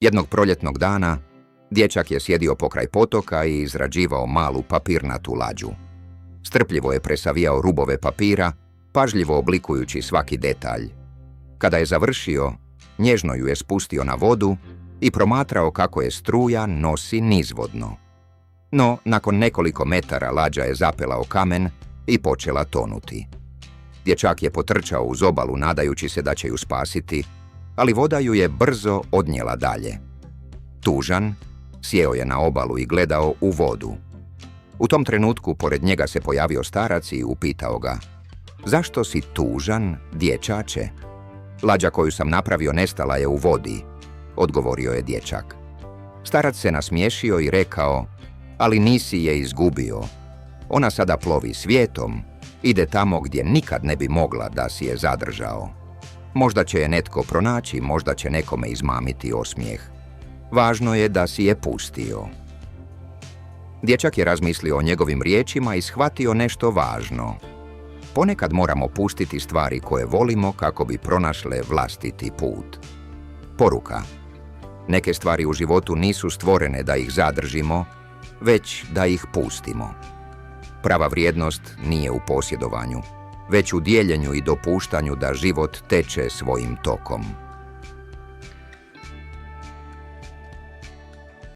Jednog proljetnog dana, dječak je sjedio pokraj potoka i izrađivao malu papirnatu lađu. Strpljivo je presavijao rubove papira, pažljivo oblikujući svaki detalj. Kada je završio, nježno ju je spustio na vodu i promatrao kako je struja nosi nizvodno. No, nakon nekoliko metara lađa je zapela o kamen i počela tonuti. Dječak je potrčao uz obalu nadajući se da će ju spasiti, ali voda ju je brzo odnijela dalje. Tužan, sjeo je na obalu i gledao u vodu. U tom trenutku pored njega se pojavio starac i upitao ga: "Zašto si tužan, dječače?" "Lađa koju sam napravio nestala je u vodi," odgovorio je dječak. Starac se nasmiješio i rekao: "Ali nisi je izgubio. Ona sada plovi svijetom, ide tamo gdje nikad ne bi mogla da si je zadržao. Možda će je netko pronaći, možda će nekome izmamiti osmijeh. Važno je da si je pustio." Dječak je razmislio o njegovim riječima i shvatio nešto važno. Ponekad moramo pustiti stvari koje volimo kako bi pronašle vlastiti put. Poruka: neke stvari u životu nisu stvorene da ih zadržimo, već da ih pustimo. Prava vrijednost nije u posjedovanju, već u dijeljenju i dopuštanju da život teče svojim tokom.